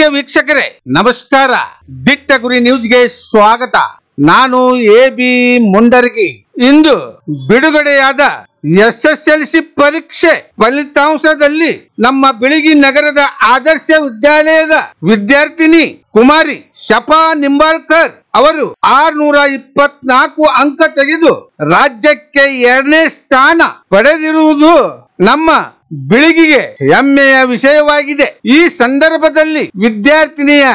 ಪ್ರಿಯ ವೀಕ್ಷಕರೇ ನಮಸ್ಕಾರ. ದಿಟ್ಟ ಗುರಿ ನ್ಯೂಸ್ಗೆ ಸ್ವಾಗತ. ನಾನು ಎ.ಬಿ. ಮುಂಡರಗಿ. ಇಂದು ಬಿಡುಗಡೆಯಾದ SSLC ಪರೀಕ್ಷೆ ಫಲಿತಾಂಶದಲ್ಲಿ ನಮ್ಮ ಬಿಳಿಗಿ ನಗರದ ಆದರ್ಶ ವಿದ್ಯಾಲಯದ ವಿದ್ಯಾರ್ಥಿನಿ ಕುಮಾರಿ ಶಫಾ ನಿಂಬಾಳ್ಕರ್ ಅವರು 624 ಅಂಕ ತೆಗೆದು ರಾಜ್ಯಕ್ಕೆ 2ನೇ ಸ್ಥಾನ ಪಡೆದಿರುವುದು ನಮ್ಮ ಬಿಳಿಗಿಗೆ ಹೆಮ್ಮೆಯ ವಿಷಯವಾಗಿದೆ. ಈ ಸಂದರ್ಭದಲ್ಲಿ ವಿದ್ಯಾರ್ಥಿನಿಯ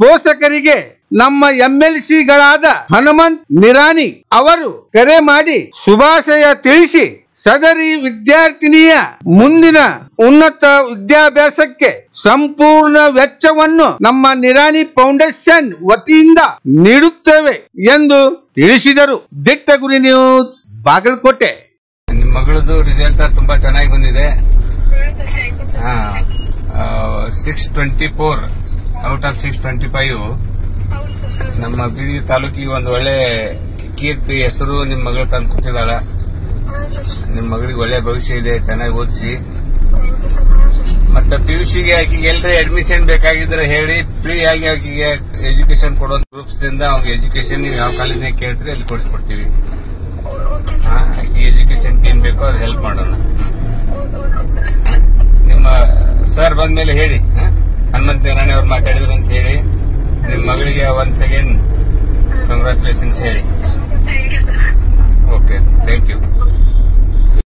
ಪೋಷಕರಿಗೆ ನಮ್ಮ MLCಗಳಾದ ಹನುಮಂತ್ ನಿರಾಣಿ ಅವರು ಕರೆ ಮಾಡಿ ಶುಭಾಶಯ ತಿಳಿಸಿ ಸದರಿ ವಿದ್ಯಾರ್ಥಿನಿಯ ಮುಂದಿನ ಉನ್ನತ ವಿದ್ಯಾಭ್ಯಾಸಕ್ಕೆ ಸಂಪೂರ್ಣ ವೆಚ್ಚವನ್ನು ನಮ್ಮ ನಿರಾಣಿ ಫೌಂಡೇಶನ್ ವತಿಯಿಂದ ನೀಡುತ್ತೇವೆ ಎಂದು ತಿಳಿಸಿದರು. ದಿಟ್ಟ ಗುರಿ ನ್ಯೂಸ್ ಬಾಗಲಕೋಟೆ. ನಿಮ್ಮ ಮಗಳದು ರಿಸಲ್ಟ್ ತುಂಬಾ ಚೆನ್ನಾಗಿ ಬಂದಿದೆ. 624 ಔಟ್ ಆಫ್ 625. ನಮ್ಮ ಬಿಳಿ ತಾಲೂಕಿಗೆ ಒಂದು ಒಳ್ಳೆ ಕೀರ್ತಿ ಹೆಸರು ನಿಮ್ಮ ಮಗಳು ತಂದು ಕೊಟ್ಟಿದ್ದಾಳ. ನಿಮ್ಮ ಮಗಳಿಗೆ ಒಳ್ಳೆ ಭವಿಷ್ಯ ಇದೆ, ಚೆನ್ನಾಗಿ ಓದಿಸಿ. ಮತ್ತೆ PUCಗೆ ಆಕಿಗೆ ಎಲ್ಲರೇ ಅಡ್ಮಿಷನ್ ಬೇಕಾಗಿದ್ರೆ ಹೇಳಿ, ಫ್ರೀ ಆಗಿ ಆಕಿಗೆ ಎಜುಕೇಶನ್ ಕೊಡೋ ಗ್ರೂಪ್ಸ್ ದಿಂದ ಅವ್ರಿಗೆ ಎಜುಕೇಶನ್ ನೀವು ಯಾವ ಕಾಲೇಜ್ನಾಗ ಕೇಳ್ತೀರಿ ಅಲ್ಲಿ ಕೊಡಿಸ್ಕೊಡ್ತೀವಿ. ಎಜುಕೇಶನ್ ಏನ್ ಬೇಕೋ ಅದು ಹೆಲ್ಪ್ ಮಾಡೋಣ. ನಿಮ್ಮ ಸರ್ ಬಂದ್ಮೇಲೆ ಹೇಳಿ, ಹನುಮಂತ ನಿರಾಣಿ ಅವ್ರು ಮಾತಾಡಿದ್ರು ಅಂತ ಹೇಳಿ ನಿಮ್ಮ ಮಗಳಿಗೆ ಒನ್ಸ್ ಅಗೇನ್ ಕಂಗ್ರಾಚುಲೇಷನ್ಸ್ ಹೇಳಿ. Okay, thank you.